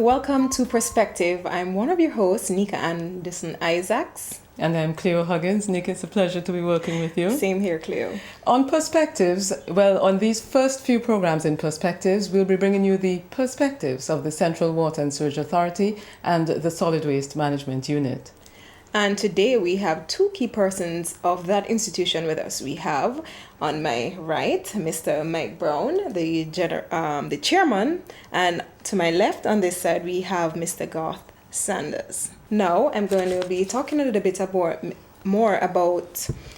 welcome to Perspective. I'm one of your hosts, Neeka Anderson-Issacs. And I'm Cleo Huggins. Neeka, it's a pleasure to be working with you. Same here, Cleo. On Perspectives, on these first few programs in Perspectives, we'll be bringing you the perspectives of the Central Water and Sewage Authority and the Solid Waste Management Unit. And today we have two key persons of that institution with us. We have on my right, Mr. Mike Browne, the chairman, and to my left on this side we have Mr. Garth Saunders. Now I'm going to be talking a little bit more about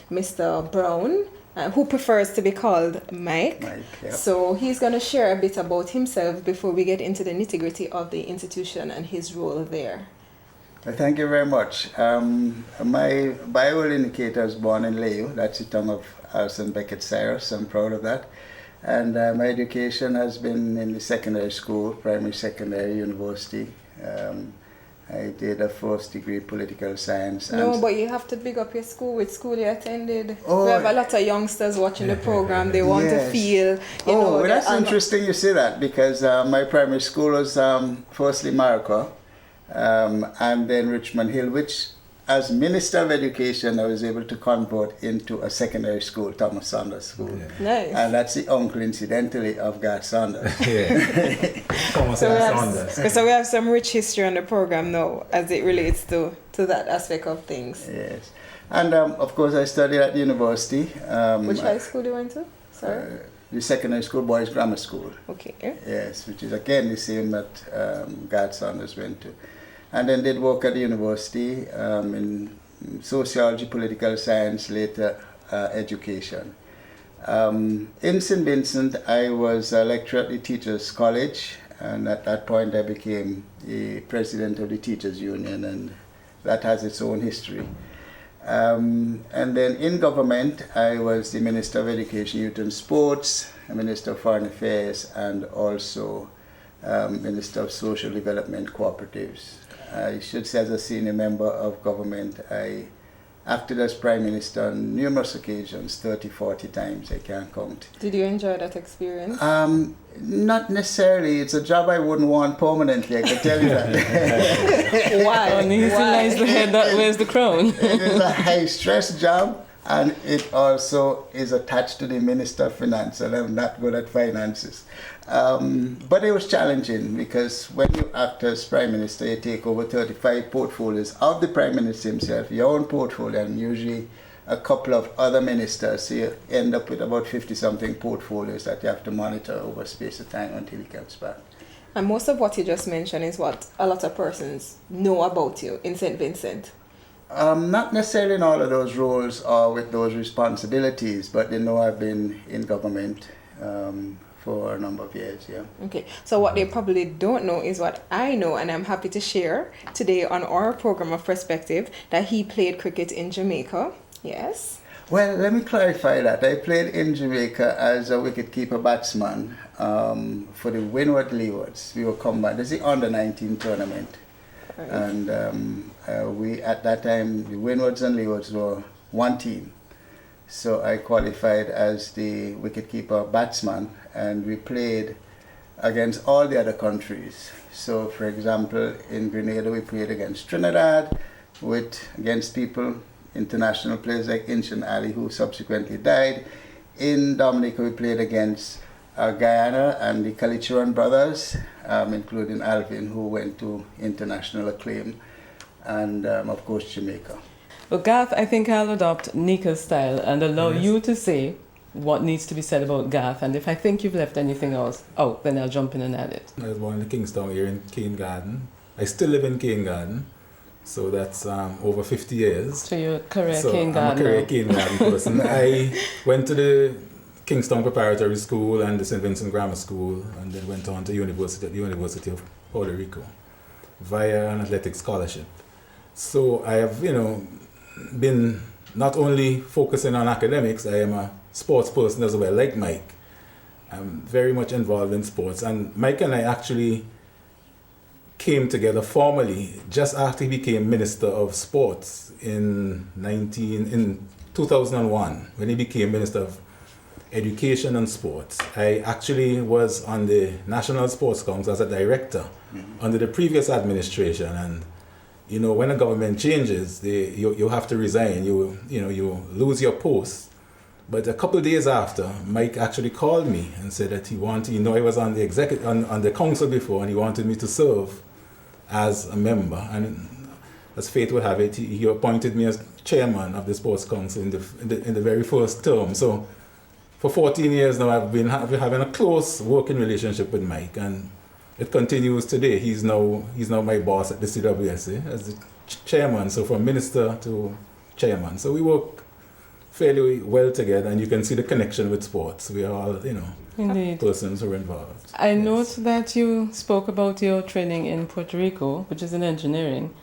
Mr. Browne, who prefers to be called Mike. Yep. So he's going to share a bit about himself before we get into the nitty-gritty of the institution and his role there. Thank you very much. My bio will indicate I was born in Leo. That's the town of Alison Beckett Cyrus. I'm proud of that. And my education has been in the secondary school, primary, secondary, university. I did a first degree political science. No, but you have to big up your school, which school you attended. Oh, we have a lot of youngsters watching the program. They want to feel, well, that's interesting you say that, because my primary school was firstly Maricopa, and then Richmond Hill, which as Minister of Education I was able to convert into a secondary school, Thomas Saunders School. Yeah. Nice. And that's the uncle, incidentally, of Garth Saunders. So we have some rich history on the program now as it relates to that aspect of things. Yes. And of course I studied at university. Which high school you went to? Sorry? The secondary school, boys grammar school. Okay. Yes, which is again the same that Garth Saunders went to. And then did work at the university in sociology, political science, later education. In St. Vincent, I was a lecturer at the Teachers College, and at that point I became the president of the Teachers Union, and that has its own history. And then in government, I was the Minister of Education, Youth and Sports, Minister of Foreign Affairs, and also Minister of Social Development Cooperatives. I should say, as a senior member of government, I acted as Prime Minister on numerous occasions, 30, 40 times, I can't count. Did you enjoy that experience? Not necessarily. It's a job I wouldn't want permanently, I can tell you that. Why? And he lies the head that wears the crown. It is a high-stress job, and it also is attached to the Minister of Finance, and I'm not good at finances. But it was challenging, because when you act as Prime Minister, you take over 35 portfolios of the Prime Minister himself, your own portfolio, and usually a couple of other ministers. So you end up with about 50-something portfolios that you have to monitor over a space of time until he comes back. And most of what you just mentioned is what a lot of persons know about you in St. Vincent. Not necessarily in all of those roles or with those responsibilities, but they know I've been in government for a number of years, yeah. Okay, so what they probably don't know is what I know, and I'm happy to share today on our program of Perspective, that he played cricket in Jamaica. Yes? Well, let me clarify that. I played in Jamaica as a wicketkeeper batsman for the Windward Leewards. We were combined. This is the under-19 tournament. Right. And we, at that time, the Windwards and Leewards were one team. So I qualified as the wicketkeeper batsman, and we played against all the other countries. So, for example, in Grenada we played against Trinidad, against people, international players like Inshan Ali, who subsequently died. In Dominica we played against Guyana and the Kalichuran brothers, including Alvin, who went to international acclaim, and of course Jamaica. Well, Garth, I think I'll adopt Neeka's style and allow you to say what needs to be said about Garth, and if I think you've left anything else out, then I'll jump in and add it. I was born in Kingstown here in Cane Garden. I still live in Cane Garden, so that's over 50 years. So you're a career Cane Garden. I'm a career Cane Garden person. I went to the Kingstown Preparatory School and the St. Vincent Grammar School, and then went on to university at the University of Puerto Rico via an athletic scholarship. So I have, been not only focusing on academics, I am a sports person as well, like Mike. I'm very much involved in sports, and Mike and I actually came together formally just after he became Minister of Sports in 2001, when he became Minister of education and sports. I actually was on the National Sports Council as a director under the previous administration, and when a government changes, you have to resign. You lose your post. But a couple of days after, Mike actually called me and said that I was on the on the council before, and he wanted me to serve as a member. And as fate would have it, he appointed me as chairman of the sports council in the very first term. So for 14 years now, I've been having a close working relationship with Mike, and it continues today. He's now my boss at the CWSA as the chairman. So from minister to chairman. So we work fairly well together, and you can see the connection with sports. We are all, Indeed. persons who are involved. I note that you spoke about your training in Puerto Rico, which is in engineering,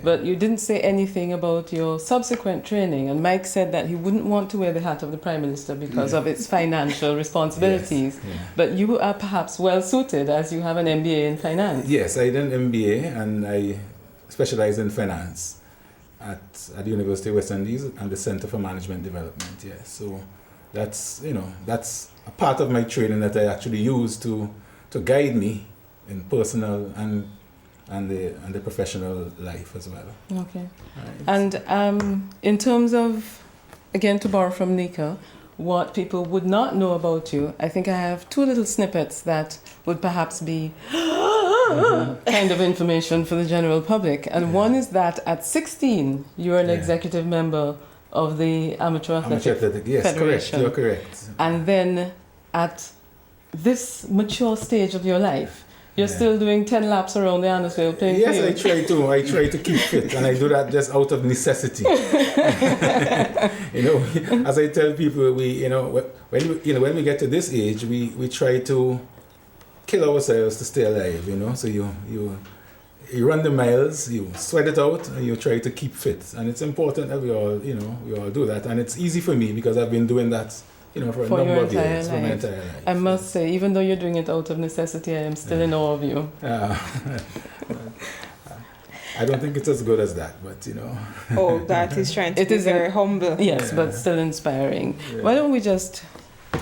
but you didn't say anything about your subsequent training. And Mike said that he wouldn't want to wear the hat of the Prime Minister because of its financial responsibilities. Yes, yeah. But you are perhaps well suited as you have an MBA in finance. Yes, I did an MBA, and I specialize in finance at the University of West Indies and the Center for Management Development. Yes, so that's a part of my training that I actually use to guide me in personal and the professional life as well. Okay. Right. And in terms of, again, to borrow from Neeka, what people would not know about you, I think I have two little snippets that would perhaps be kind of information for the general public. And one is that at 16, you are an executive member of the Amateur Athletic Yes, Federation. correct. You're correct. And then at this mature stage of your life, you're still doing 10 laps around the Anderson playing field. Yes, I try to keep fit, and I do that just out of necessity. As I tell people, when we get to this age, we try to kill ourselves to stay alive. So you run the miles, you sweat it out, and you try to keep fit. And it's important that we all do that. And it's easy for me because I've been doing that for a number of years, for my entire life. I must say, even though you're doing it out of necessity, I am still in awe of you. I don't think it's as good as that, but Oh, that is trying to be very humble. Yes, but still inspiring. Yeah. Why don't we just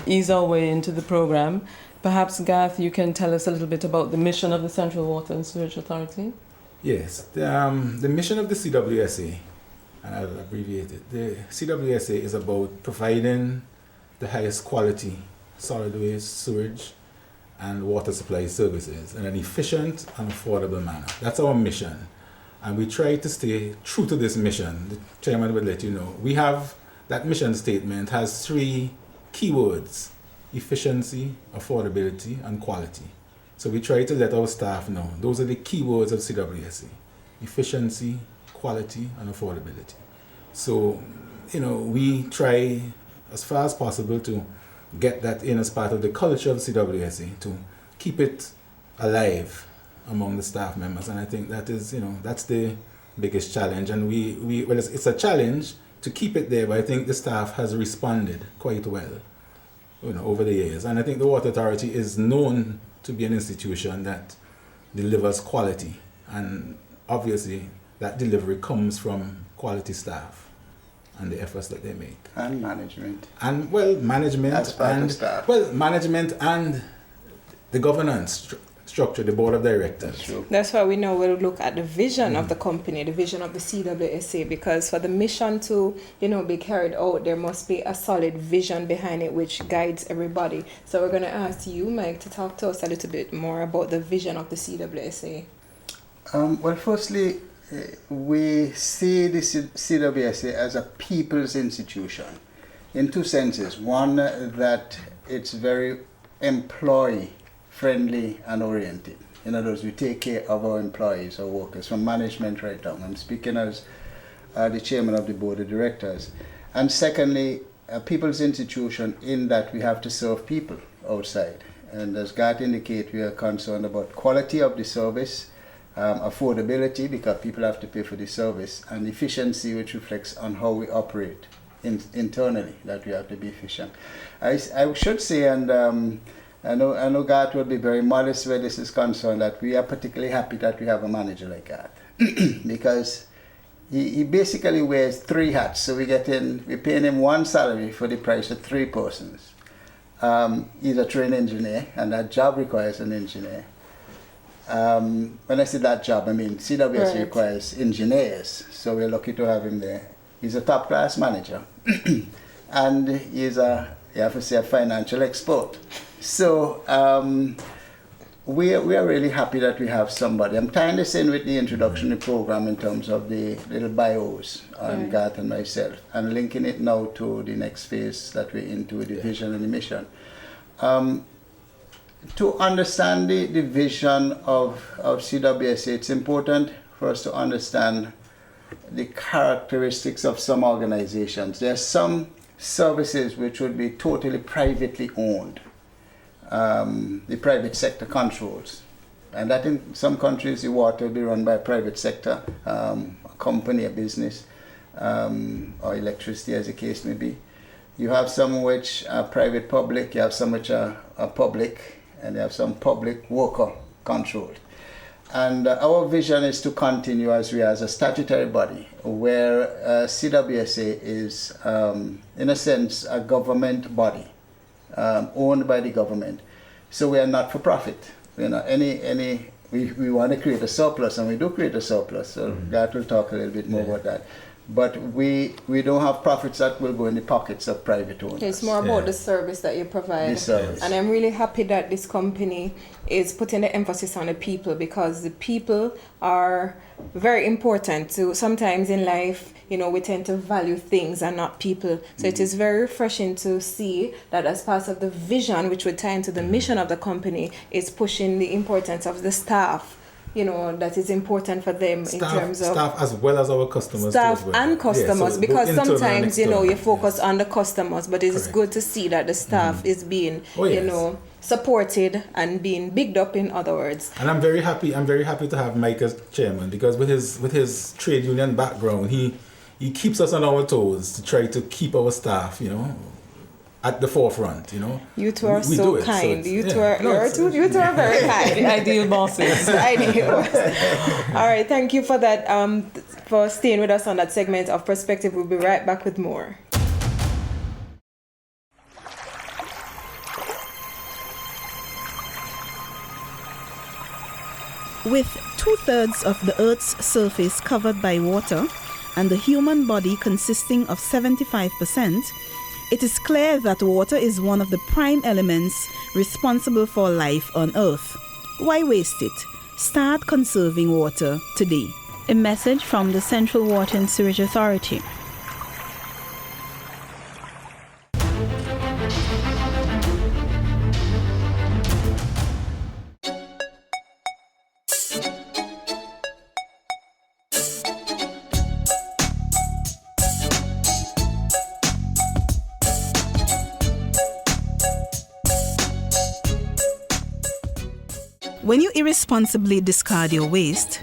ease our way into the program? Perhaps, Garth, you can tell us a little bit about the mission of the Central Water and Sewage Authority. Yes, the mission of the CWSA, and I'll abbreviate it. The CWSA is about providing the highest quality solid waste, sewage, and water supply services in an efficient and affordable manner. That's our mission. And we try to stay true to this mission. The chairman would let you know. We have, that mission statement has 3 keywords: efficiency, affordability, and quality. So we try to let our staff know those are the keywords of CWSA: efficiency, quality, and affordability. So, we try as far as possible to get that in as part of the culture of CWSA, to keep it alive among the staff members. And I think that is, that's the biggest challenge. And it's a challenge to keep it there, but I think the staff has responded quite well, over the years. And I think the Water Authority is known to be an institution that delivers quality. And obviously that delivery comes from quality staff and the efforts that they make. And management. And management management and the governance structure, the board of directors. That's true. That's why we know we'll look at the vision of the company, the vision of the CWSA, because for the mission to, be carried out, there must be a solid vision behind it which guides everybody. So we're going to ask you, Mike, to talk to us a little bit more about the vision of the CWSA. Firstly, we see the CWSA as a people's institution in 2 senses. One, that it's very employee friendly and oriented. In other words, we take care of our employees, our workers, from management right down. I'm speaking as the chairman of the board of directors. And secondly, a people's institution in that we have to serve people outside. And as Garth indicated, we are concerned about quality of the service, affordability, because people have to pay for the service, and efficiency, which reflects on how we operate internally, that we have to be efficient. I should say, and I know Garth will be very modest where this is concerned, that we are particularly happy that we have a manager like Garth, because he basically wears 3 hats. So we're paying him 1 salary for the price of 3 persons. He's a trained engineer, and that job requires an engineer. When I say that job, I mean CWSA requires engineers, so we're lucky to have him there. He's a top-class manager, and he's a financial expert. So we are really happy that we have somebody. I'm tying this in with the introductory program in terms of the little bios on Garth and myself, and linking it now to the next phase that we're into, the vision and the mission. To understand the vision of CWSA, it's important for us to understand the characteristics of some organizations. There are some services which would be totally privately owned. The private sector controls. And that in some countries the water will be run by a private sector, a company, a business, or electricity as the case may be. You have some which are private public, you have some which are public, and you have some public worker controlled. And our vision is to continue as a statutory body, where CWSA is, in a sense, a government body, owned by the government. So we are not for profit. We're not we want to create a surplus, and we do create a surplus. So Garth will talk a little bit more about that. But we don't have profits that will go in the pockets of private owners. It's more about the service that you provide. The service. And I'm really happy that this company is putting the emphasis on the people, because the people are very important. So sometimes in life, we tend to value things and not people. So it is very refreshing to see that as part of the vision, which would tie into the mission of the company, is pushing the importance of the staff. That is important for them in terms of staff as well as our customers. Staff and customers, so because sometimes you focus on the customers, but it's Correct. good to see that the staff is being supported and being bigged up, in other words. And I'm very happy to have Mike as chairman, because with his trade union background, he keeps us on our toes to try to keep our staff, at the forefront, You two are so kind. So you two are very kind. The ideal bosses. The ideal bosses. All right, thank you for that. For staying with us on that segment of Perspective. We'll be right back with more. With 2/3 of the Earth's surface covered by water and the human body consisting of 75%, it is clear that water is one of the prime elements responsible for life on Earth. Why waste it? Start conserving water today. A message from the Central Water and Sewerage Authority. When you irresponsibly discard your waste,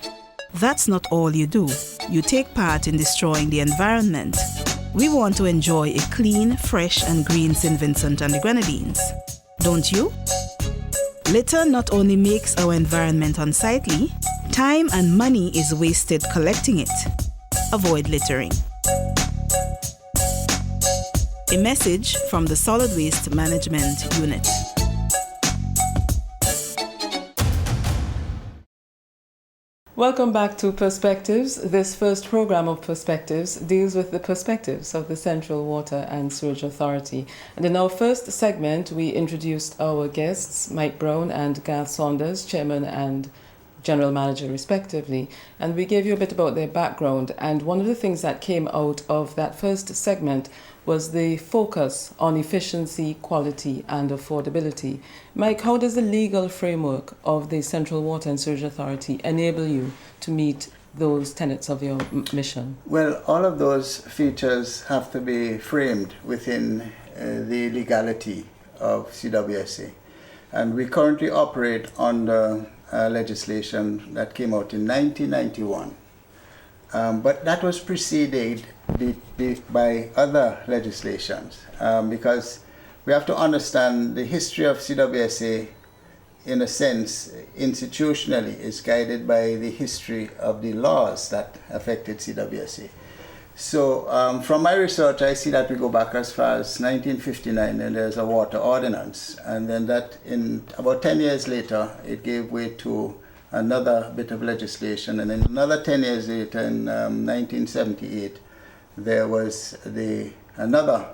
that's not all you do. You take part in destroying the environment. We want to enjoy a clean, fresh and green St. Vincent and the Grenadines. Don't you? Litter not only makes our environment unsightly, time and money is wasted collecting it. Avoid littering. A message from the Solid Waste Management Unit. Welcome back to Perspectives. This first program of Perspectives deals with the perspectives of the Central Water and Sewerage Authority. And in our first segment, we introduced our guests, Mike Browne and Garth Saunders, Chairman and General Manager respectively. And we gave you a bit about their background. And one of the things that came out of that first segment was the focus on efficiency, quality and affordability. Mike, how does the legal framework of the Central Water and Sewerage Authority enable you to meet those tenets of your mission? Well, all of those features have to be framed within the legality of CWSA. And we currently operate under legislation that came out in 1991. But that was preceded by other legislations, because we have to understand the history of CWSA, in a sense, institutionally, is guided by the history of the laws that affected CWSA. So from my research, I see that we go back as far as 1959, and there's a water ordinance. And then that, in about 10 years later, it gave way to another bit of legislation. And then another 10 years later, in 1978, there was another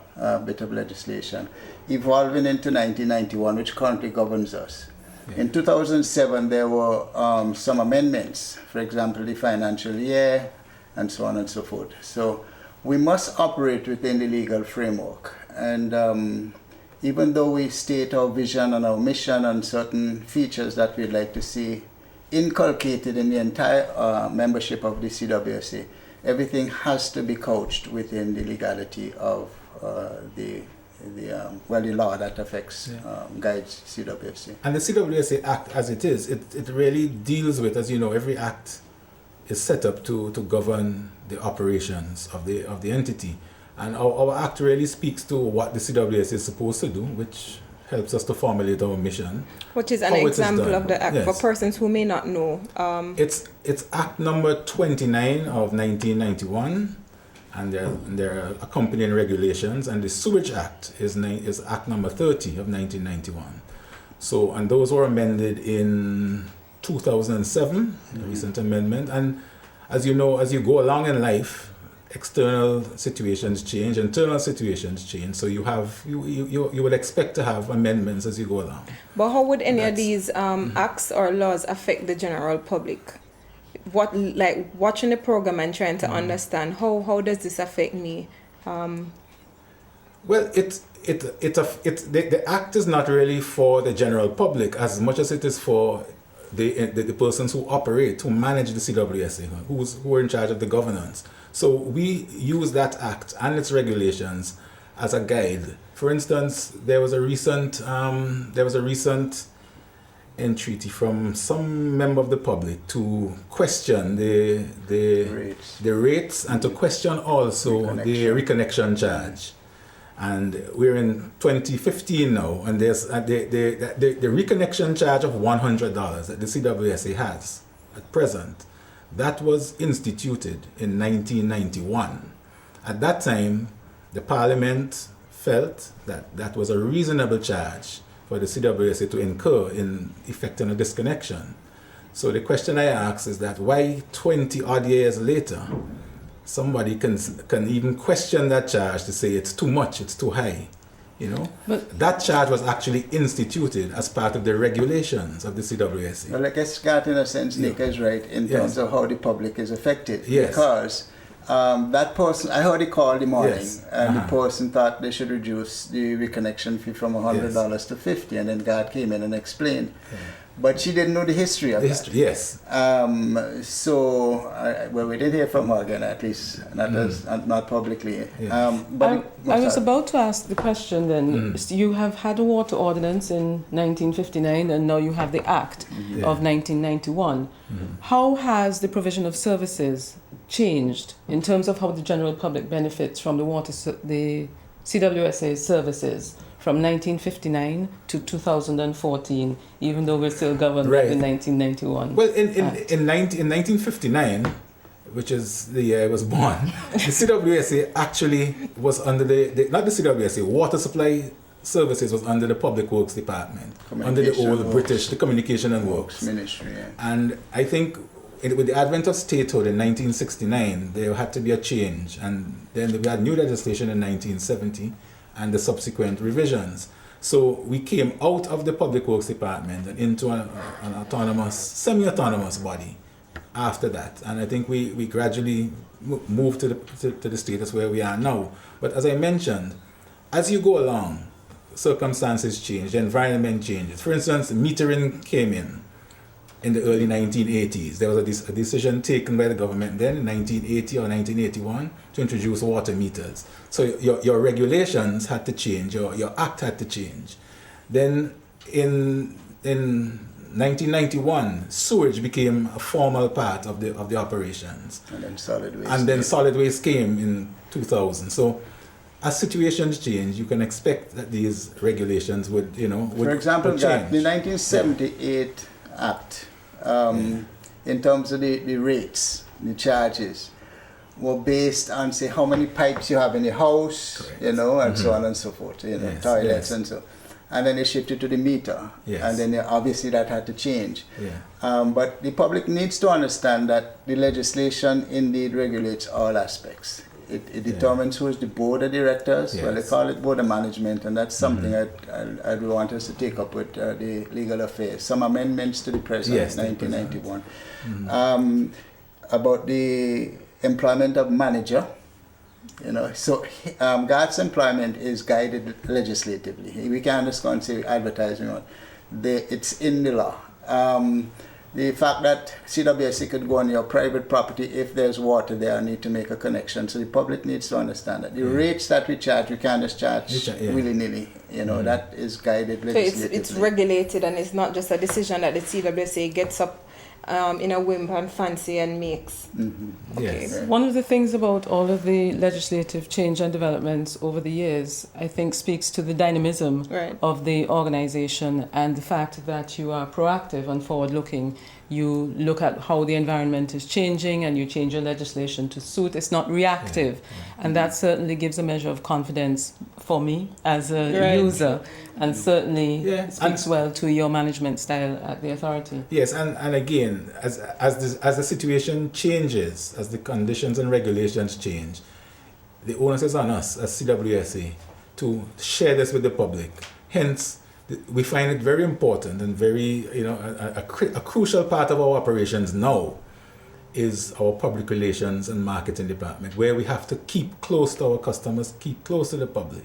bit of legislation, evolving into 1991, which currently governs us. Yeah. In 2007, there were some amendments, for example, the financial year, and so on and so forth. So we must operate within the legal framework. And even though we state our vision and our mission and certain features that we'd like to see inculcated in the entire membership of the CWSA, everything has to be couched within the legality of the law that affects, guides CWSA. And the CWSA Act, as it is, it really deals with, as you know, every act is set up to govern the operations of the entity. And our act really speaks to what the CWSA is supposed to do, which helps us to formulate our mission. Which is an example of the act, yes, for persons who may not know. It's Act number 29 of 1991, and there are accompanying regulations, and the Sewage Act is Act number 30 of 1991. So, and those were amended in 2007, a recent amendment. And as you know, as you go along in life, external situations change, internal situations change. So you would expect to have amendments as you go along. But how would any of these acts or laws affect the general public? What, like watching the program and trying to understand how does this affect me? Well, the act is not really for the general public as much as it is for the persons who operate, who manage the CWSA, who are in charge of the governance. So we use that act and its regulations as a guide. For instance, there was a recent entreaty from some member of the public to question the rates and to question also the reconnection charge. And we're in 2015 now, and there's the reconnection charge of $100 that the CWSA has at present. That was instituted in 1991. At that time, the Parliament felt that that was a reasonable charge for the CWSA to incur in effecting a disconnection. So the question I ask is that why 20 odd years later, somebody can even question that charge to say it's too much, it's too high, you know? But that charge was actually instituted as part of the regulations of the CWSA. Well, I guess, Garth, in a sense, Neeka is right in terms of how the public is affected. Yes. Because that person, I heard a call the morning, and the person thought they should reduce the reconnection fee from $100 to $50, and then Garth came in and explained. But she didn't know the history of that. Yes. Well, we did hear from her again, at least not publicly. Yeah. I was about to ask the question then. You have had a water ordinance in 1959, and now you have the Act of 1991. How has the provision of services changed in terms of how the general public benefits from the CWSA services from 1959 to 2014, even though we're still governed by the 1991 Well, in 1959, which is the year I was born, the CWSA actually was under not the CWSA, Water Supply Services was under the Public Works Department, under the old British, the Communication and Works Ministry. Yeah. And I think with the advent of statehood in 1969, there had to be a change, and then we had new legislation in 1970 and the subsequent revisions. So we came out of the Public Works Department and into an autonomous, semi-autonomous body after that. And I think we gradually moved to the status where we are now. But as I mentioned, as you go along, circumstances change, the environment changes. For instance, metering came in the early 1980s. There was a decision taken by the government then in 1980 or 1981 to introduce water meters. So your regulations had to change, your act had to change. Then in 1991, sewage became a formal part of the operations. And then solid waste. And then solid waste came in 2000. So as situations change, you can expect that these regulations would For example, change. the 1978 Act, in terms of the rates, the charges, were based on, say, how many pipes you have in your house, Correct. you know, and so on and so forth, you know, Yes, toilets yes. and so. And then they shifted to the meter, Yes. and then obviously that had to change. Yeah. But the public needs to understand that the legislation indeed regulates all aspects. It determines who is the board of directors. Well, they Yes. call it board of management, and that's something I'd want us to take up with the legal affairs. Some amendments to the president, Yes, the 1991, about the employment of manager. You know, so Garth's employment is guided legislatively. We can't just go and say advertising. It's in the law. The fact that CWSA could go on your private property if there's water there, I need to make a connection. So the public needs to understand that. The rates that we charge, we can't just charge willy-nilly. You know, that is guided So legislatively. it's regulated, and it's not just a decision that the CWSA gets up in a whim and fancy and makes. Okay. Yes. One of the things about all of the legislative change and developments over the years, I think, speaks to the dynamism Right. of the organization and the fact that you are proactive and forward-looking. You look at how the environment is changing and you change your legislation to suit. It's not reactive. And that certainly gives a measure of confidence for me as a Right. user, and certainly Yeah. speaks well to your management style at the authority. Yes, and again, as the situation changes, as the conditions and regulations change, the onus is on us as CWSA to share this with the public. Hence, we find it very important and very, you know, a crucial part of our operations now is our public relations and marketing department, where we have to keep close to our customers, keep close to the public,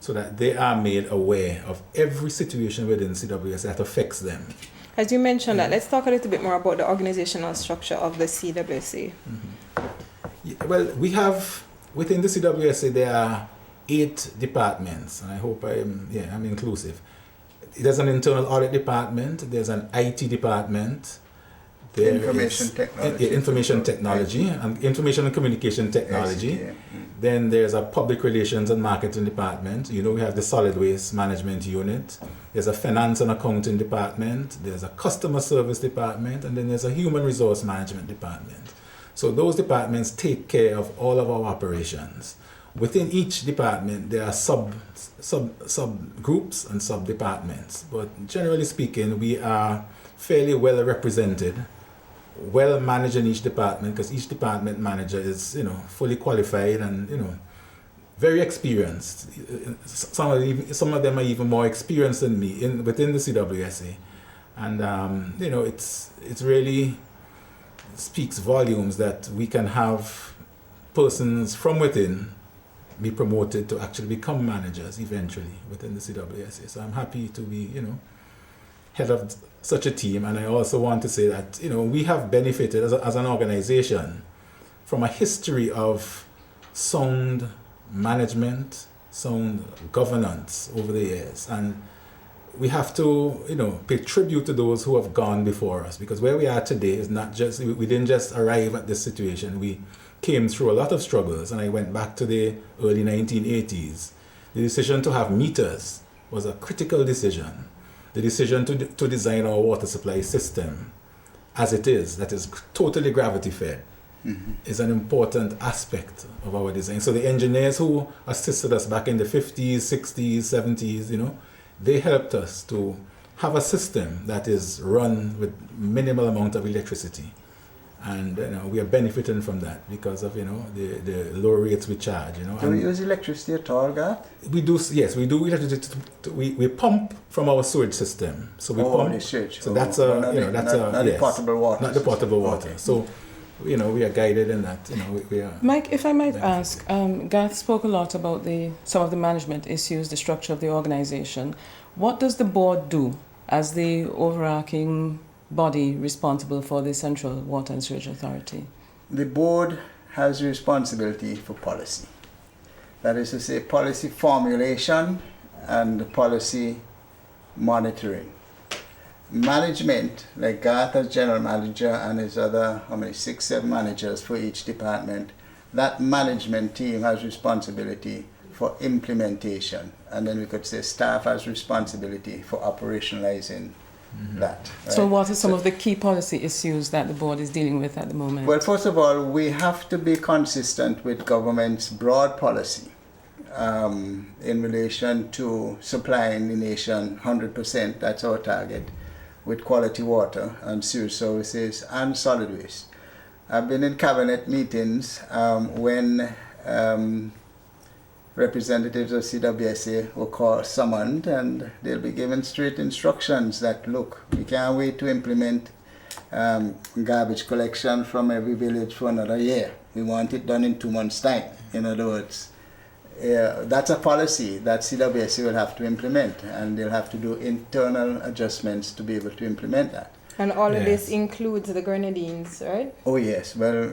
so that they are made aware of every situation within CWSA that affects them. As you mentioned that, let's talk a little bit more about the organizational structure of the CWSA. Yeah, well, we have, within the CWSA, there are 8 departments, and I hope I'm inclusive. There's an internal audit department, there's an IT department, there Information is technology. information technology, and information and communication technology. ICT, Then there's a public relations and marketing department. You know, we have the solid waste management unit. There's a finance and accounting department. There's a customer service department, and then there's a human resource management department. So those departments take care of all of our operations. Within each department, there are sub groups and sub departments. But generally speaking, we are fairly well represented, well managed in each department, because each department manager is, you know, fully qualified and, you know, very experienced. Some of them are even more experienced than me within the CWSA, and you know, it's really speaks volumes that we can have persons from within be promoted to actually become managers eventually within the CWSA. So I'm happy to be, you know, head of such a team. And I also want to say that, you know, we have benefited as an organization from a history of sound management, sound governance over the years. And we have to, you know, pay tribute to those who have gone before us, because where we are today is not just, we didn't just arrive at this situation. We came through a lot of struggles, and I went back to the early 1980s. The decision to have meters was a critical decision. The decision to design our water supply system as it is, that is totally gravity fed, is an important aspect of our design. So the engineers who assisted us back in the 50s, 60s, 70s, you know, they helped us to have a system that is run with minimal amount of electricity. And you know, we are benefiting from that because of, you know, the low rates we charge, you know. Do we use electricity at all, Garth? We do, yes, we do electricity. We pump from our sewage system. So we pump. The sewage. So that's a, you know, that's not yes, the potable water. not the potable water. Okay. So, you know, we are guided in that. You know, we are. Mike, if I might ask, Garth spoke a lot about some of the management issues, the structure of the organization. What does the board do as the overarching body responsible for the Central Water and Sewage Authority? The board has responsibility for policy. That is to say, policy formulation and policy monitoring. Management, like Garth as general manager and his other, 6, 7 managers for each department, that management team has responsibility for implementation. And then we could say staff has responsibility for operationalizing that. So right? what are some of the key policy issues that the board is dealing with at the moment? Well, first of all, we have to be consistent with government's broad policy in relation to supplying the nation 100%, that's our target, with quality water and sewage services and solid waste. I've been in cabinet meetings when representatives of CWSA were summoned, and they'll be given straight instructions that, look, we can't wait to implement garbage collection from every village for another year. We want it done in 2 months' time. In other words, that's a policy that CWSA will have to implement, and they'll have to do internal adjustments to be able to implement that. And all of this includes the Grenadines, right? Oh yes, well,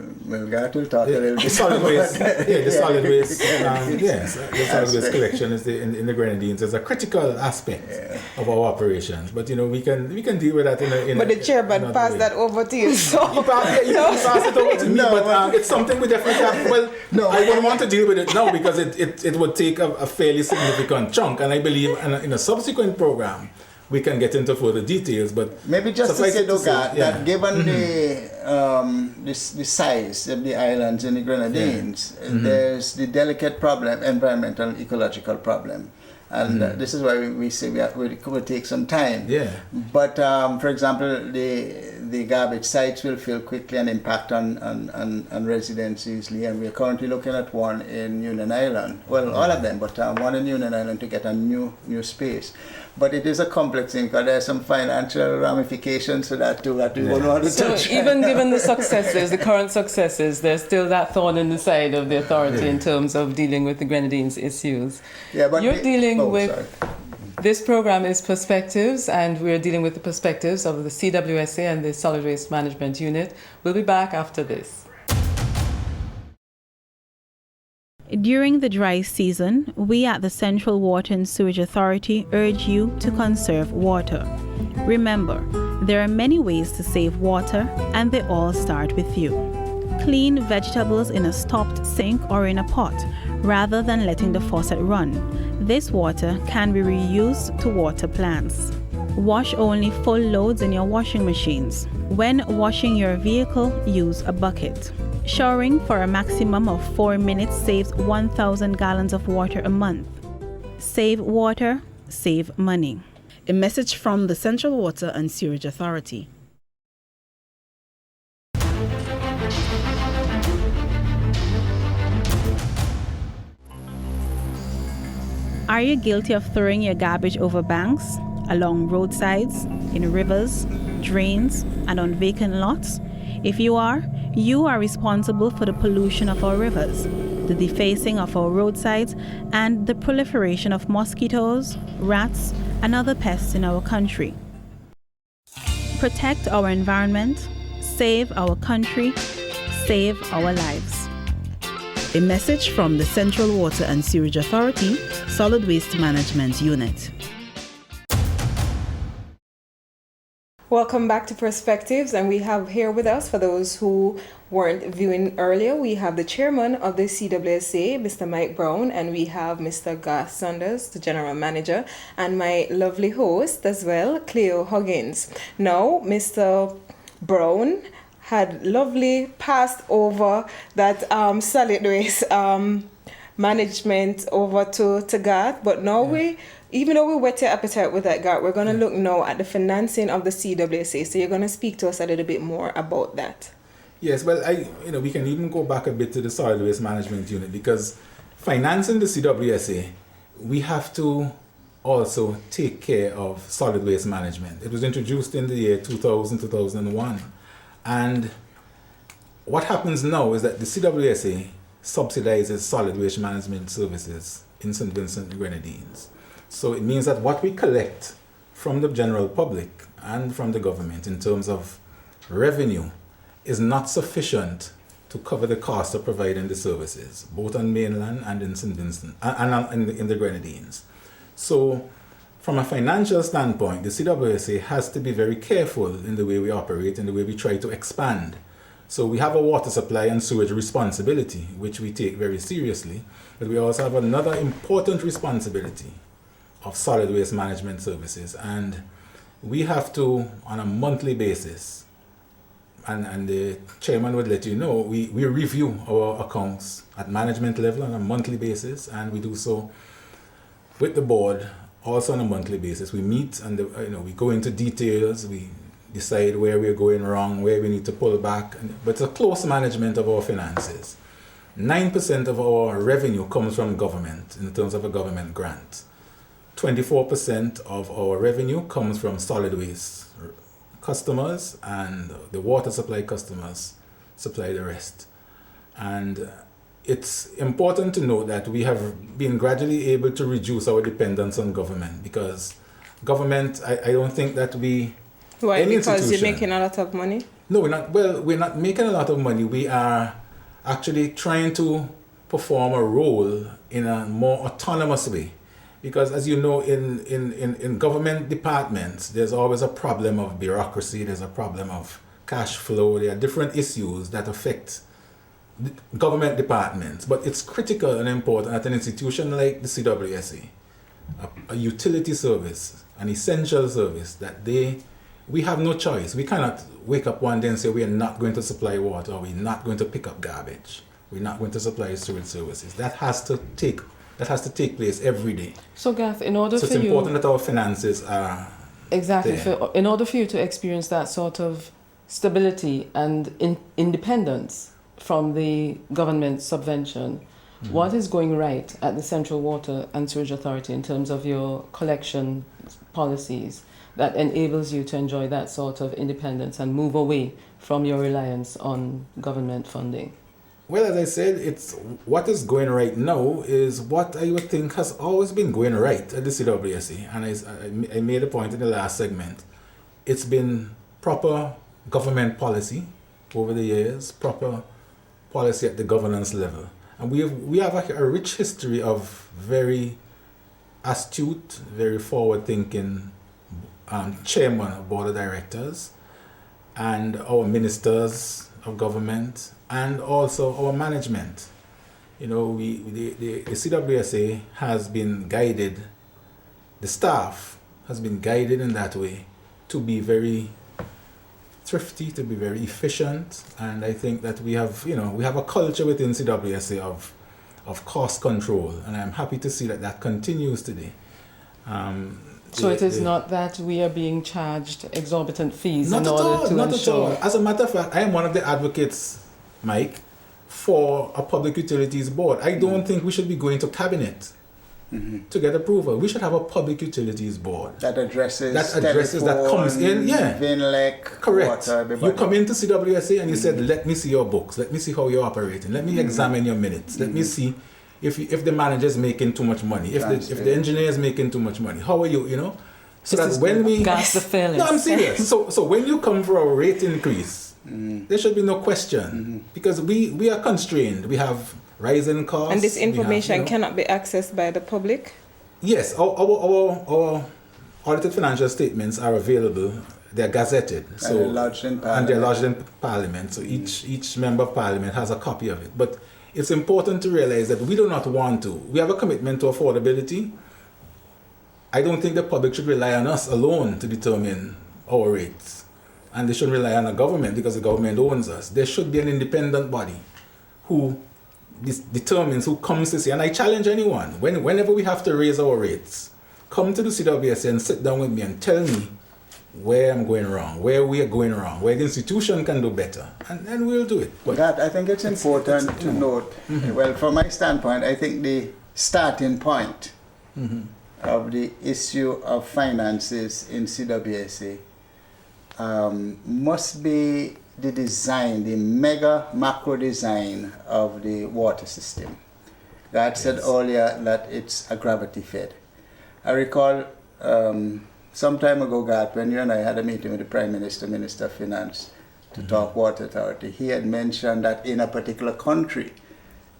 Garth will talk a little bit. The solid waste, the solid waste, yes, the solid waste collection is in the Grenadines is a critical aspect of our operations. But we can deal with that in But the chairman passed that over to you, so you pass it over to me. But it's something we definitely have. Well, no, I wouldn't want to deal with it now because it would take a fairly significant chunk, and I believe in a subsequent program we can get into further details, but maybe just to say, that given the size of the islands in the Grenadines, there's the delicate problem, environmental ecological problem, and this is why we say it will take some time. Yeah. But for example, the garbage sites will fill quickly and impact on residents easily, and we're currently looking at one in Union Island. Well, all of them, but one in Union Island to get a new space. But it is a complex thing because there are some financial ramifications to that too that we won't want to touch. So even given the successes, the current successes, there's still that thorn in the side of the authority in terms of dealing with the Grenadines issues. Yeah, but you're dealing with. This program is Perspectives, and we're dealing with the perspectives of the CWSA and the Solid Waste Management Unit. We'll be back after this. During the dry season, we at the Central Water and Sewage Authority urge you to conserve water. Remember, there are many ways to save water, and they all start with you. Clean vegetables in a stopped sink or in a pot, rather than letting the faucet run. This water can be reused to water plants. Wash only full loads in your washing machines. When washing your vehicle, use a bucket. Showering for a maximum of 4 minutes saves 1,000 gallons of water a month. Save water, save money. A message from the Central Water and Sewage Authority. Are you guilty of throwing your garbage over banks, along roadsides, in rivers, drains, and on vacant lots? If you are responsible for the pollution of our rivers, the defacing of our roadsides, and the proliferation of mosquitoes, rats, and other pests in our country. Protect our environment, save our country, save our lives. A message from the Central Water and Sewage Authority, Solid Waste Management Unit. Welcome back to Perspectives, and we have here with us, for those who weren't viewing earlier, we have the chairman of the CWSA, Mr. Mike Browne, and we have Mr. Garth Saunders, the general manager, and my lovely host as well, Cleo Huggins. Now, Mr. Browne had lovely passed over that solid waste management over to Garth, but now even though we whet your appetite with that, Garth, we're going to look now at the financing of the CWSA. So you're going to speak to us a little bit more about that. Yes, well, we can even go back a bit to the Solid Waste Management Unit, because financing the CWSA, we have to also take care of solid waste management. It was introduced in the year 2000-2001. And what happens now is that the CWSA subsidizes solid waste management services in St. Vincent and Grenadines. So it means that what we collect from the general public and from the government in terms of revenue is not sufficient to cover the cost of providing the services, both on mainland and in St. Vincent and in the Grenadines. So from a financial standpoint, the CWSA has to be very careful in the way we operate and the way we try to expand. So we have a water supply and sewage responsibility, which we take very seriously, but we also have another important responsibility of solid waste management services. And we have to, on a monthly basis, and the chairman would let you know, we review our accounts at management level on a monthly basis, and we do so with the board also on a monthly basis. We meet and we go into details, we decide where we're going wrong, where we need to pull back, but it's a close management of our finances. 9% of our revenue comes from government in terms of a government grant. 24% of our revenue comes from solid waste customers, and the water supply customers supply the rest. And it's important to note that we have been gradually able to reduce our dependence on government, because government, I don't think that we... Why? Because you're making a lot of money? No, we're not. Well, we're not making a lot of money. We are actually trying to perform a role in a more autonomous way. Because as you know, in government departments, there's always a problem of bureaucracy, there's a problem of cash flow, there are different issues that affect government departments. But it's critical and important at an institution like the CWSA, a utility service, an essential service, that we have no choice. We cannot wake up one day and say we are not going to supply water, or we're not going to pick up garbage, we're not going to supply sewage services. That has to take place every day. So Garth, in order so for it's you... important that our finances are Exactly. there. In order for you to experience that sort of stability and independence from the government subvention, what is going right at the Central Water and Sewage Authority in terms of your collection policies that enables you to enjoy that sort of independence and move away from your reliance on government funding? Well, as I said, it's what is going right now is what I would think has always been going right at the CWSA. And I made a point in the last segment. It's been proper government policy over the years, proper policy at the governance level. And we have a rich history of very astute, very forward-thinking chairman of board of directors, and our ministers of government, and also our management. The CWSA has been guided, the staff has been guided in that way to be very thrifty, to be very efficient, and I think that we have a culture within CWSA of cost control, and I'm happy to see that continues today. So it is not that we are being charged exorbitant fees not in at order all, to not ensure... at all. As a matter of fact, I am one of the advocates, Mike, for a public utilities board. I don't think we should be going to cabinet to get approval. We should have a public utilities board that addresses telephone, that comes in, VINLEC, correct. water, You come into CWSA and you said, let me see your books, let me see how you're operating, let me examine your minutes, let me see if the manager is making too much money, if the engineer is making too much money, how are you, So that when we... Gas the fairness. No, I'm serious. So when you come for a rate increase, there should be no question, because we are constrained. We have rising costs. And this information cannot be accessed by the public? Yes, our audited financial statements are available. They're gazetted. And they're lodged in Parliament. And they're lodged in Parliament. So each member of Parliament has a copy of it. But it's important to realize that we do not want to. We have a commitment to affordability. I don't think the public should rely on us alone to determine our rates. And they shouldn't rely on the government because the government owns us. There should be an independent body who determines, who comes to say, and I challenge anyone, whenever we have to raise our rates, come to the CWSA and sit down with me and tell me where I'm going wrong, where we are going wrong, where the institution can do better, and then we'll do it. But I think it's important to note, well, from my standpoint, I think the starting point of the issue of finances in CWSA must be the design, the mega macro design of the water system. God said earlier that it's a gravity fed. I recall some time ago, Garth, when you and I had a meeting with the Prime Minister, Minister of Finance, to talk water authority, he had mentioned that in a particular country,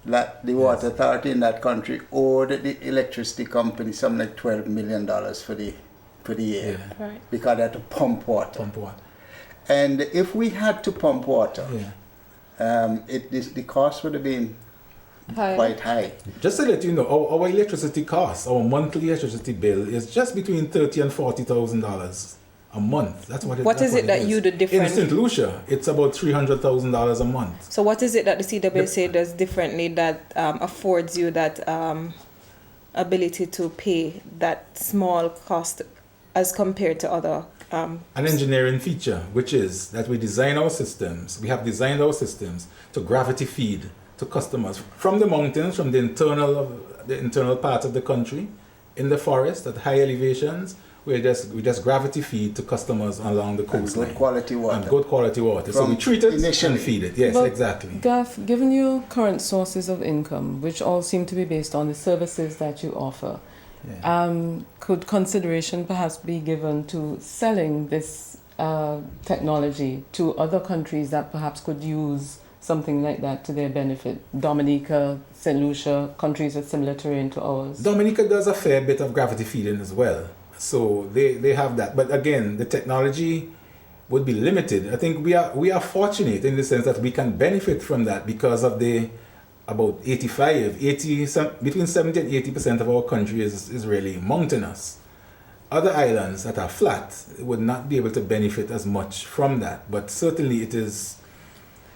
that the water authority in that country owed the electricity company something like $12 million for the year, because they had to pump water. And if we had to pump water, the cost would have been quite high. Just to let you know, our electricity cost, our monthly electricity bill is just between $30,000 and $40,000 a month. That's what it What is it that you do In different? St. Lucia, it's about $300,000 a month. So what is it that the CWSA does differently that affords you that ability to pay that small cost as compared to other? An engineering feature, which is that we design our systems. We have designed our systems to gravity feed to customers from the mountains, from the internal part of the country, in the forest at high elevations. We just gravity feed to customers along the coastline. And good quality water. And good quality water. So we treat it and feed it. Yes, But exactly. Garth, given your current sources of income, which all seem to be based on the services that you offer, could consideration perhaps be given to selling this technology to other countries that perhaps could use something like that to their benefit? Dominica, St. Lucia, countries with similar terrain to ours. Dominica does a fair bit of gravity feeding as well. So they have that. But again, the technology would be limited. I think we are fortunate in the sense that we can benefit from that because of the about 80, between 70 and 80% of our country is really mountainous. Other islands that are flat would not be able to benefit as much from that. But certainly it is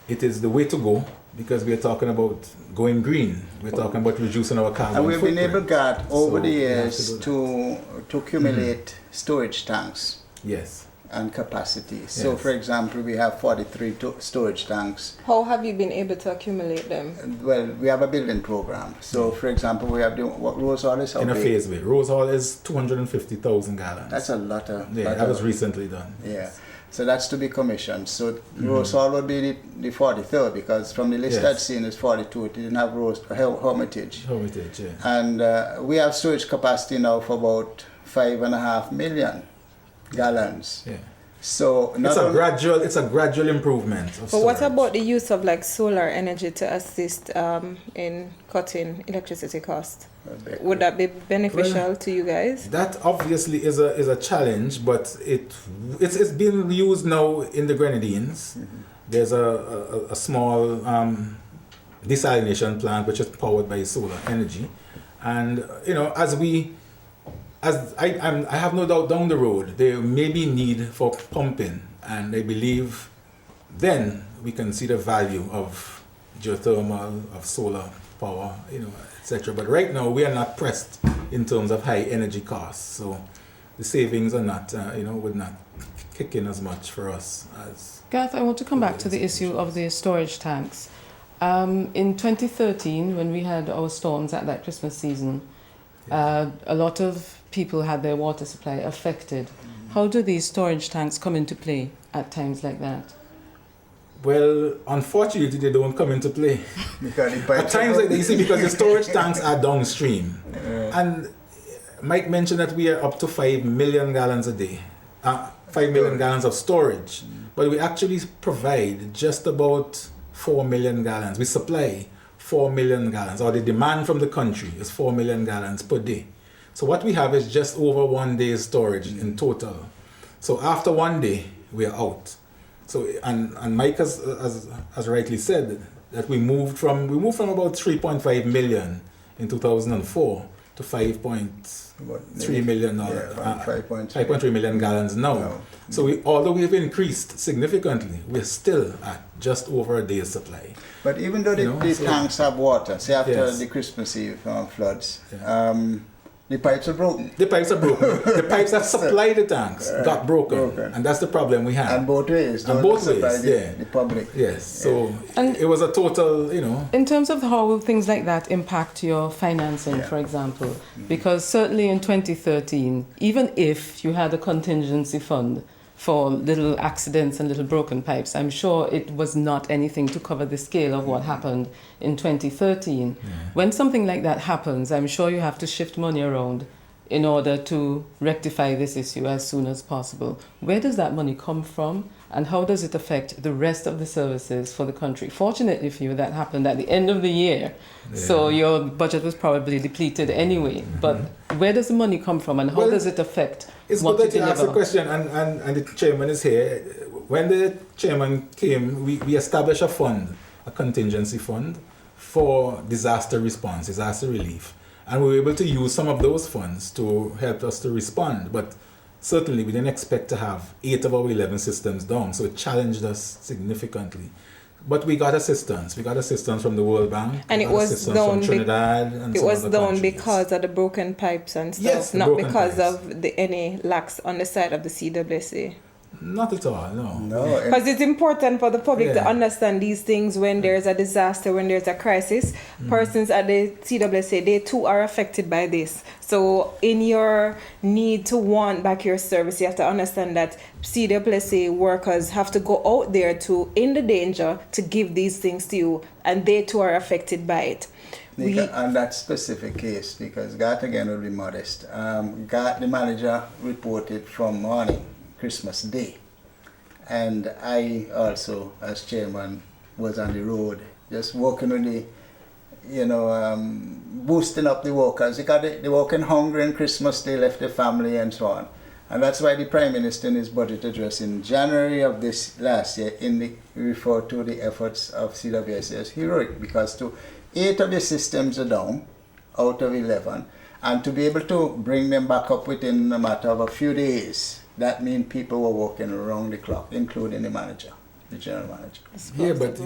the way to go, because we are talking about going green. We're talking about reducing our carbon And we've been able, footprint. Garth, over the So we have years to to accumulate storage tanks Yes. and capacity. So, Yes. for example, we have 43 storage tanks. How have you been able to accumulate them? Well, we have a building program. So, for example, we have what Rose Hall is. In a phase way. Rose Hall is 250,000 gallons. That's a lot of. that was recently done. Yeah. So that's to be commissioned. So Rose Hall would be the 43rd, because from the list I'd seen is 42. It didn't have Hermitage. Hermitage, yeah. And we have storage capacity now for about 5.5 million gallons. Yeah. So It's a gradual improvement of But what storage. about the use of like solar energy to assist in cutting electricity costs? Would that be beneficial to you guys? That obviously is a challenge, but it's being used now in the Grenadines. There's a small desalination plant which is powered by solar energy, and I have no doubt down the road there may be need for pumping, and I believe then we can see the value of geothermal, of solar power, etc. But right now we are not pressed in terms of high energy costs, so the savings are not, would not kick in as much for us as. Garth, I want to come back to the issue of the storage tanks. In 2013, when we had our storms at that Christmas season, a lot of people had their water supply affected. How do these storage tanks come into play at times like that? Well, unfortunately, they don't come into play. At times like that, you see, because the storage tanks are downstream. And Mike mentioned that we are up to 5 million gallons a day. 5 million gallons of storage. But we actually provide just about 4 million gallons. We supply 4 million gallons, or the demand from the country is 4 million gallons per day. So what we have is just over 1 day's storage in total. So after 1 day, we are out. So and Mike has rightly said that we moved from about 3.5 million in 2004 to 5.3 million, 5.3 million gallons now. No. So although we've increased significantly, we're still at just over a day's supply. But even though the tanks have water, say after the Christmas Eve floods, the pipes are broken. The pipes are broken. The pipes that supply the tanks got broken. And that's the problem we have. And both ways. And both ways, the public. Yes. So And it was a total, In terms of how things like that impact your financing, for example, because certainly in 2013, even if you had a contingency fund for little accidents and little broken pipes, I'm sure it was not anything to cover the scale of what happened in 2013. When something like that happens, I'm sure you have to shift money around in order to rectify this issue as soon as possible. Where does that money come from, and how does it affect the rest of the services for the country? Fortunately for you, that happened at the end of the year, so your budget was probably depleted anyway. But where does the money come from, and how does it affect it's what good you that you asked the deliver? question, and the chairman is here. When the chairman came, we established a fund, a contingency fund for disaster response, disaster relief. And we were able to use some of those funds to help us to respond. But certainly we didn't expect to have 8 of our 11 systems down, so it challenged us significantly. But we got assistance. We got assistance from the World Bank. And it was down, Trinidad and it some was other down countries. because of the broken pipes and stuff, Yes, the not broken because pipes. of any lacks on the side of the CWSA. Not at all, no. No, Because it's important for the public to Yeah. understand these things when there's a disaster, when there's a crisis. Persons at the CWSA, they too are affected by this. So in your need to want back your service, you have to understand that CWSA workers have to go out there to, in the danger, to give these things to you, and they too are affected by it. Neeka, on that specific case, because Garth again will be modest, Garth, the manager, reported from morning, Christmas Day. And I also, as chairman, was on the road, just working with the, boosting up the workers. Because they working hungry on Christmas Day, left their family and so on. And that's why the Prime Minister in his budget address in January of this last year referred to the efforts of CWSA as heroic, because 8 of the systems are down out of 11, and to be able to bring them back up within a matter of a few days, that means people were working around the clock, including the manager, the general manager. Yeah, but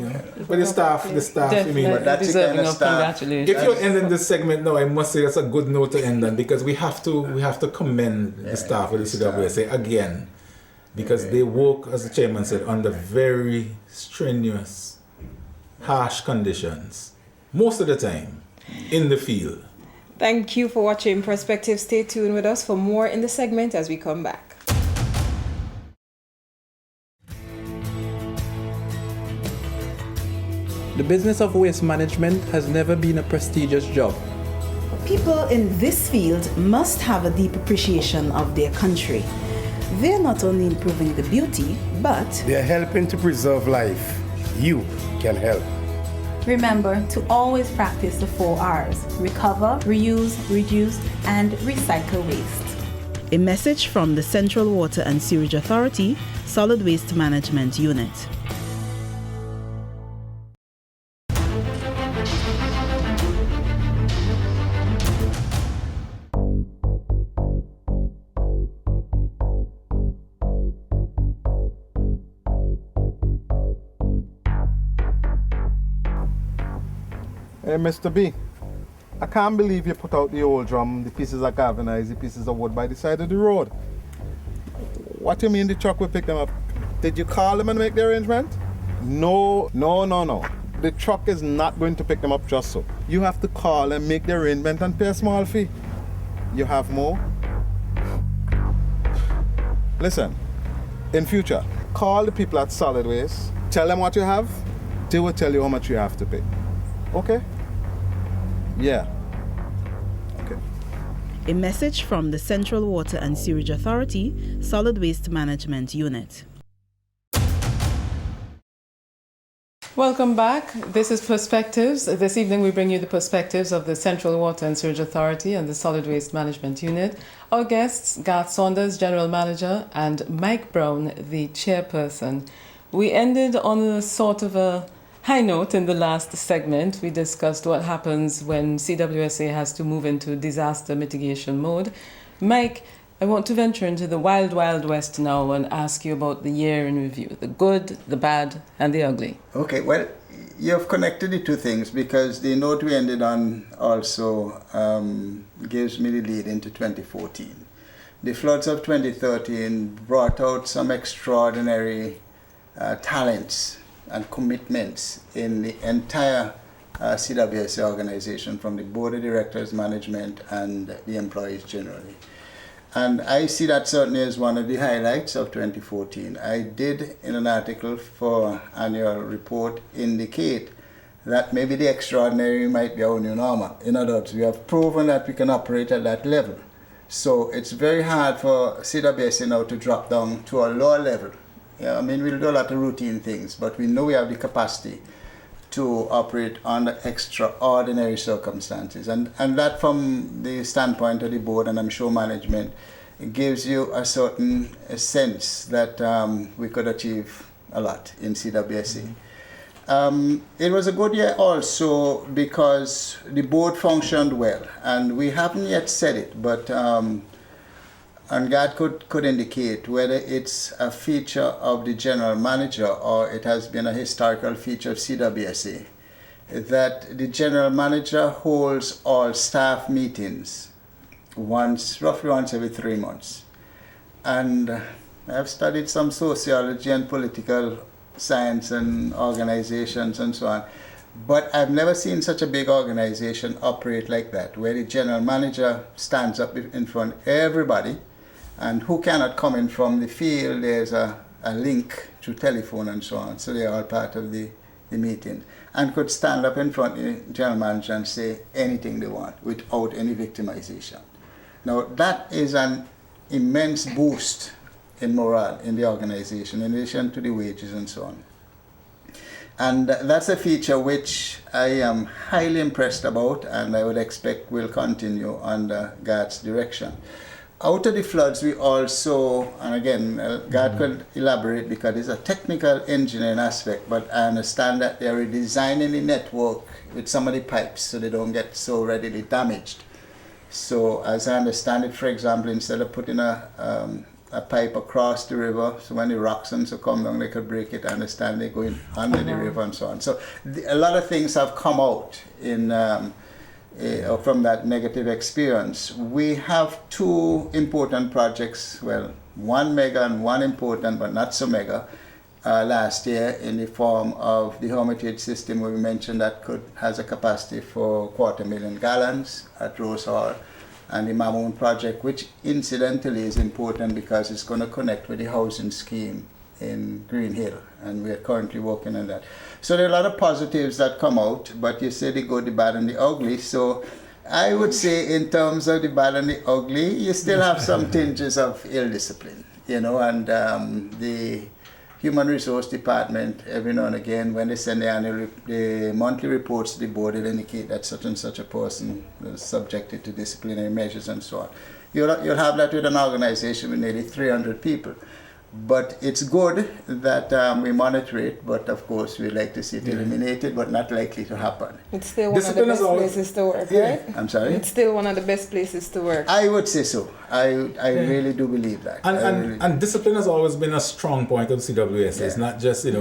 but the staff, I Definitely mean, But that's the deserving kind of of staff- congratulations. if you're ending this segment now, I must say that's a good note to end on, because we have to commend the staff of the CWSA again, because they work, as the chairman said, under very strenuous, harsh conditions, most of the time, in the field. Thank you for watching Perspective. Stay tuned with us for more in the segment as we come back. The business of waste management has never been a prestigious job. People in this field must have a deep appreciation of their country. They're not only improving the beauty, but They're helping to preserve life. You can help. Remember to always practice the 4 R's: recover, reuse, reduce, and recycle waste. a message from the Central Water and Sewerage Authority, Solid Waste Management Unit. Hey, Mr. B, I can't believe you put out the old drum, the pieces of galvanized, the pieces of wood by the side of the road. What do you mean the truck will pick them up? Did you call them and make the arrangement? No. The truck is not going to pick them up just so. You have to call and make the arrangement and pay a small fee. You have more? Listen, in future, call the people at Solid Waste, tell them what you have, they will tell you how much you have to pay. Okay? Yeah. Okay. A message from the Central Water and Sewerage Authority, Solid Waste Management Unit. Welcome back. This is Perspectives. This evening we bring you the perspectives of the Central Water and Sewerage Authority and the Solid Waste Management Unit. Our guests, Garth Saunders, General Manager, and Mike Browne, the Chairperson. We ended on a sort of a high note in the last segment. We discussed what happens when CWSA has to move into disaster mitigation mode. Mike, I want to venture into the wild, wild west now and ask you about the year in review, the good, the bad, and the ugly. Okay, well, you've connected the two things because the note we ended on also gives me the lead into 2014. The floods of 2013 brought out some extraordinary talents and commitments in the entire CWSA organization, from the board of directors, management, and the employees generally. And I see that certainly as one of the highlights of 2014. I did, in an article for annual report, indicate that maybe the extraordinary might be our new normal. In other words, we have proven that we can operate at that level. So it's very hard for CWSA now to drop down to a lower level. Yeah, I mean, we'll do a lot of routine things, but we know we have the capacity to operate under extraordinary circumstances. And that, from the standpoint of the board, and I'm sure management, it gives you a certain sense that we could achieve a lot in CWSA. It was a good year also because the board functioned well, and we haven't yet said it, but and God could indicate whether it's a feature of the general manager or it has been a historical feature of CWSA, that the general manager holds all staff meetings roughly once every 3 months. And I've studied some sociology and political science and organizations and so on, but I've never seen such a big organization operate like that, where the general manager stands up in front of everybody, and who cannot come in from the field, there's a link through telephone and so on, so they're all part of the meeting, and could stand up in front of the general manager and say anything they want without any victimization. Now that is an immense boost in morale in the organization, in addition to the wages and so on. And that's a feature which I am highly impressed about, and I would expect will continue under Garth's direction. Out of the floods, we also, and again, Garth could elaborate because it's a technical engineering aspect, but I understand that they're redesigning the network with some of the pipes so they don't get so readily damaged. So as I understand it, for example, instead of putting a pipe across the river, so when the rocks and so come down, they could break it. I understand they're going under the river and so on. So a lot of things have come out in from that negative experience. We have two important projects, well, one mega and one important but not so mega, last year in the form of the Hermitage system, where we mentioned that has a capacity for 250,000 gallons at Rose Hall, and the Mamoon project, which incidentally is important because it's going to connect with the housing scheme in Green Hill, and we are currently working on that. So there are a lot of positives that come out, but you say the good, the bad, and the ugly. So I would say in terms of the bad and the ugly, you still have some tinges of ill discipline, and the Human Resource Department, every now and again, when they send the monthly reports to the board, it indicate that such and such a person is subjected to disciplinary measures and so on. You'll have that with an organization with nearly 300 people. But it's good that we monitor it, but of course we like to see it eliminated, but not likely to happen. It's still one of the best places to work, right? I'm sorry? It's still one of the best places to work. I would say so. I really do believe that. And discipline has always been a strong point of CWSA. It's not just, I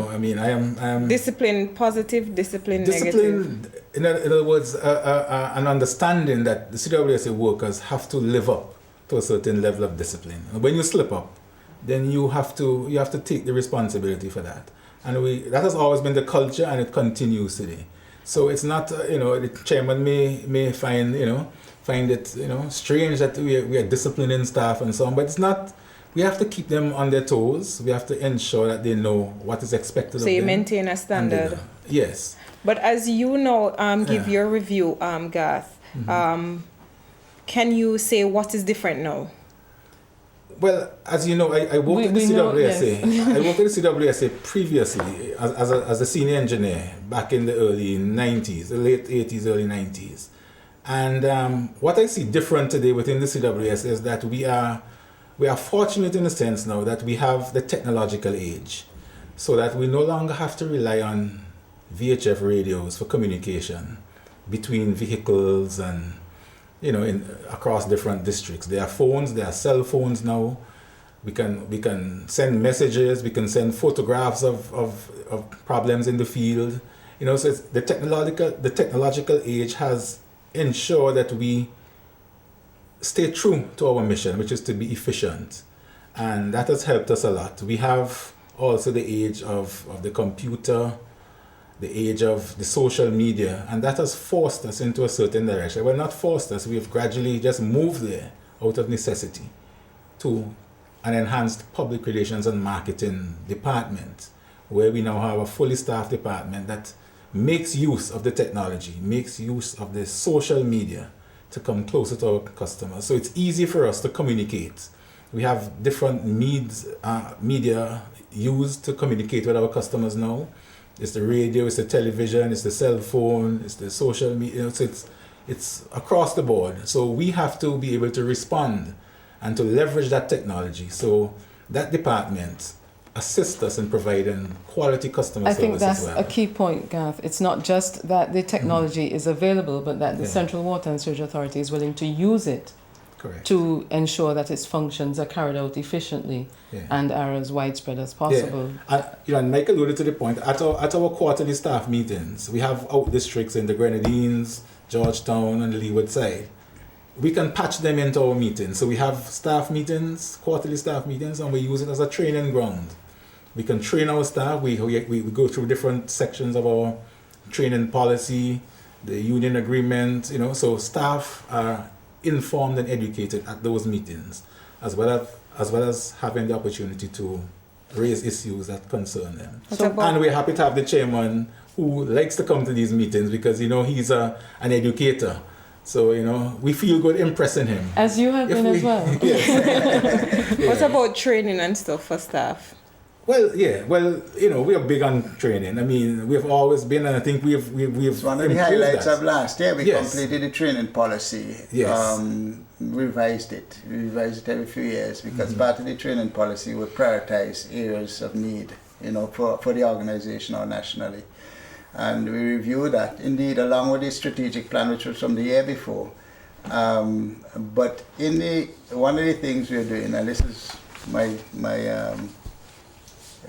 am... Discipline positive, discipline negative. In other words, an understanding that the CWSA workers have to live up to a certain level of discipline. When you slip up, then you have to take the responsibility for that, and that has always been the culture, and it continues today. So it's not the chairman may find it strange that we are disciplining staff and so on, but it's not. We have to keep them on their toes. We have to ensure that they know what is expected of them. So you maintain a standard. Yes. But as give your review, Garth. Mm-hmm. Can you say what is different now? Well, as you know, I worked at the CWSA. Yes. I worked at the CWSA previously as a senior engineer back in the early 90s, the late 80s, early 90s. And what I see different today within the CWSA is that we are fortunate in a sense now that we have the technological age, so that we no longer have to rely on VHF radios for communication between vehicles and across different districts. There are phones, there are cell phones now. We can send messages, we can send photographs of problems in the field. So it's the technological age has ensured that we stay true to our mission, which is to be efficient. And that has helped us a lot. We have also the age of the computer, the age of the social media, and that has forced us into a certain direction. Well, not forced us, we have gradually just moved there out of necessity to an enhanced public relations and marketing department, where we now have a fully staffed department that makes use of the technology, makes use of the social media to come closer to our customers. So it's easy for us to communicate. We have different media used to communicate with our customers now. It's the radio, it's the television, it's the cell phone, it's the social media. So it's across the board. So we have to be able to respond and to leverage that technology. So that department assists us in providing quality customer service. I think that's a key point, Garth. It's not just that the technology is available, but that the Central Water and Sewage Authority is willing to use it Correct. to ensure that its functions are carried out efficiently Yeah. and are as widespread as possible. Yeah. And Mike alluded to the point, at our quarterly staff meetings, we have out districts in the Grenadines, Georgetown, and the Leeward side. We can patch them into our meetings. So we have staff meetings, quarterly staff meetings, and we use it as a training ground. We can train our staff. We go through different sections of our training policy, the union agreement, so staff are informed and educated at those meetings, as well as having the opportunity to raise issues that concern them. And we're happy to have the chairman who likes to come to these meetings because he's an educator. So we feel good impressing him. As you have been as well. Yes. What about training and stuff for staff? Well, yeah. Well, we are big on training. I mean, we've always been, and I think we've It's one of the highlights that. of last year. We Yes. completed the training policy. Yes. Revised it. We revise it every few years because part of the training policy would prioritize areas of need, for the organization or nationally. And we review that, indeed, along with the strategic plan, which was from the year before. But one of the things we're doing, and this is my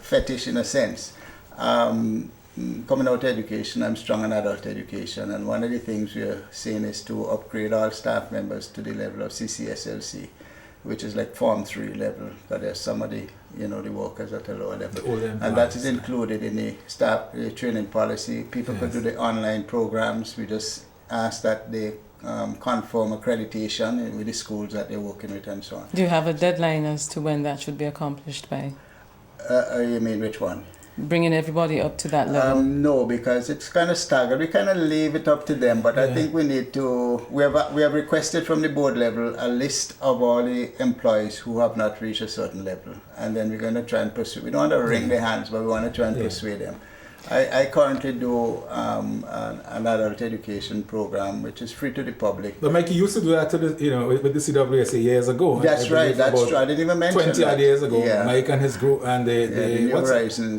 fetish in a sense, coming out education, I'm strong in adult education, and one of the things we're saying is to upgrade all staff members to the level of CCSLC, which is like Form 3 level, but there's some of the workers at a lower level. And that is included in the staff training policy. People could do the online programs. We just ask that they conform accreditation with the schools that they're working with and so on. Do you have a deadline as to when that should be accomplished by? You mean which one? Bringing everybody up to that level? No, because it's kind of staggered. We kind of leave it up to them, but I think we need to. We have requested from the board level a list of all the employees who have not reached a certain level, and then we're going to try and pursue. We don't want to wring their hands, but we want to try and persuade them. I currently do an adult education program which is free to the public. But Mike, you used to do that with the CWSA years ago. That's right. That's true. I didn't even mention 20 odd years ago. Yeah. Mike and his group and the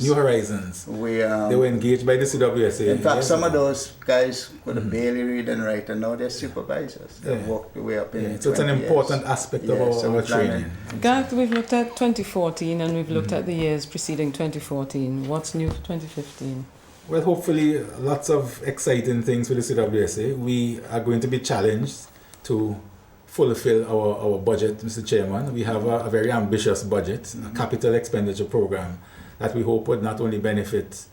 New Horizons. They were engaged by the CWSA. In fact, some of those guys could barely read and write, and now they're supervisors. They walked the way up in. So it's an important aspect of our training. Garth, we've looked at 2014 and we've looked at the years preceding 2014. What's new for 2015? Well, hopefully lots of exciting things with the CWSA. We are going to be challenged to fulfill our budget, Mr. Chairman. We have a very ambitious budget, a capital expenditure program that we hope would not only benefit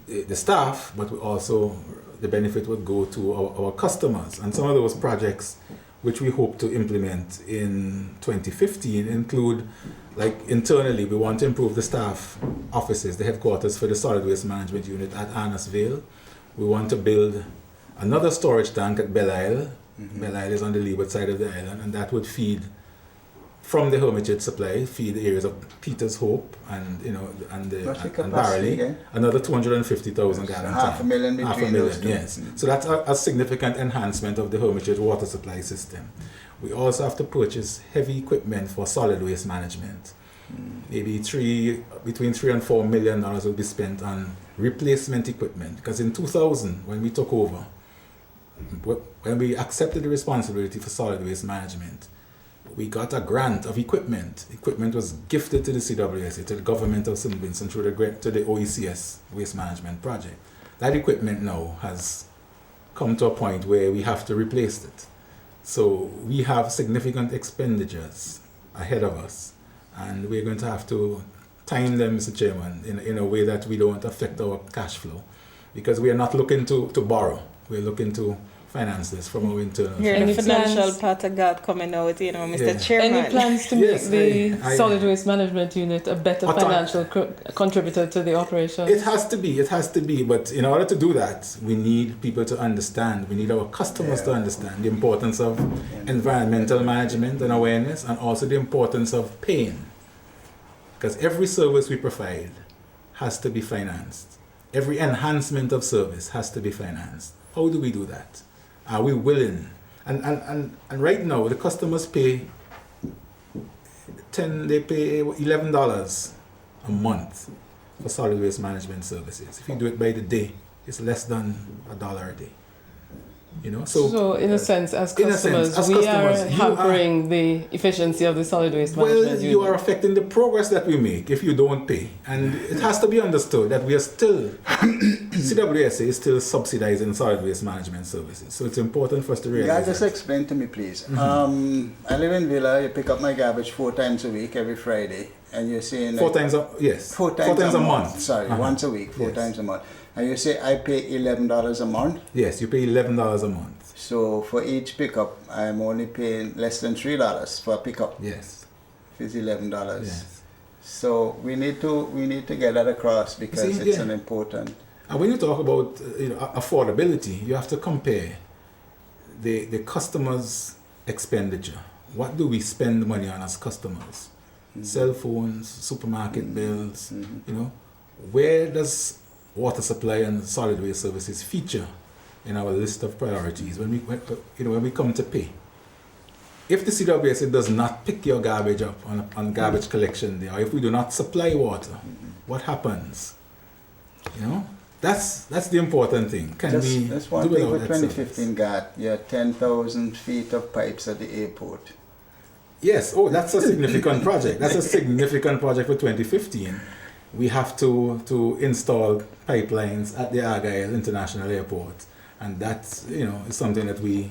the staff, but also the benefit would go to our customers. And some of those projects which we hope to implement in 2015 include, like internally, we want to improve the staff offices, the headquarters for the solid waste management unit at Annisvale. We want to build another storage tank at Belle Isle. Belle Isle is on the leeward side of the island, and that would feed from the Hermitage supply, feed the areas of Peters Hope and Barley, another 250,000 gallon tank. Half a million between those two. Yes. So that's a significant enhancement of the Hermitage water supply system. We also have to purchase heavy equipment for solid waste management. Maybe between $3 and $4 million will be spent on replacement equipment. Because in 2000, when we took over, when we accepted the responsibility for solid waste management, we got a grant of equipment. Equipment was gifted to the CWSA, to the government of St. Vincent through to the OECS waste management project. That equipment now has come to a point where we have to replace it. So we have significant expenditures ahead of us, and we're going to have to time them, Mr. Chairman, in a way that we don't affect our cash flow, because we are not looking to borrow. We're looking to finance this from our internal. Here, the financial part of God coming out, Mr. Chairman. Any plans to make the solid waste management unit a better financial contributor to the operation? It has to be, but in order to do that, we need people to understand, we need our customers to understand the importance of environmental management and awareness, and also the importance of paying. Because every service we provide has to be financed. Every enhancement of service has to be financed. How do we do that? Are we willing? And right now, the customers pay $11 a month for solid waste management services. If you do it by the day, it's less than $1 a day. You know, So in a sense, as in a customers, sense, as we customers, are you hampering the efficiency of the solid waste management well, you unit. are affecting the progress that we make if you don't pay. And it has to be understood that we are still, CWSA is still subsidizing solid waste management services. So it's important for us to realize Yeah, just that. explain to me, please. I live in Villa. You pick up my garbage 4 times a week, every Friday. And you're saying... Four times a month. Sorry, once a week, 4 times a month. And you say I pay $11 a month? Yes, you pay $11 a month. So for each pickup, I'm only paying less than $3 for a pickup. Yes. If it's $11. Yes. So we need to get that across because it's an important... And when you talk about affordability, you have to compare the customer's expenditure. What do we spend money on as customers? Cell phones, supermarket bills, you know. Where does water supply and solid waste services feature in our list of priorities when we come to pay? If the CWSA does not pick your garbage up on garbage collection day, or if we do not supply water, what happens? You know, that's the important thing. That's one thing for 2015, Garth. You had 10,000 feet of pipes at the airport. Yes, that's a significant project. That's a significant project for 2015. We have to install pipelines at the Argyle International Airport, and that's is something that we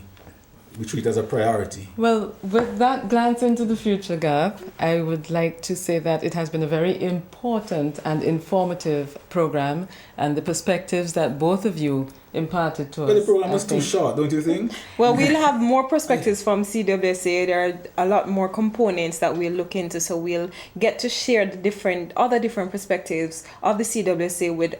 treat as a priority. Well, with that glance into the future, Garth, I would like to say that it has been a very important and informative program, and the perspectives that both of you imparted to us. But the program was too short, don't you think? Well, we'll have more perspectives from CWSA. There are a lot more components that we'll look into, so we'll get to share the other different perspectives of the CWSA with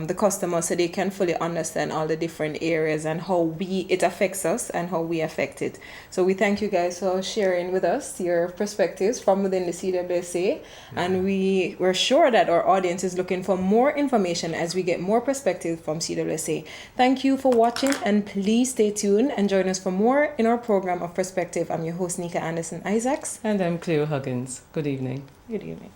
the customers, so they can fully understand all the different areas and how it affects us and how we affect it. So we thank you guys for sharing with us your perspectives from within the CWSA, and we're sure that our audience is looking for more information as we get more perspective from CWSA. Thank you for watching, and please stay tuned and join us for more in our program of Perspective. I'm your host, Neeka Anderson-Issacs. And I'm Cleo Huggins. Good evening. Good evening.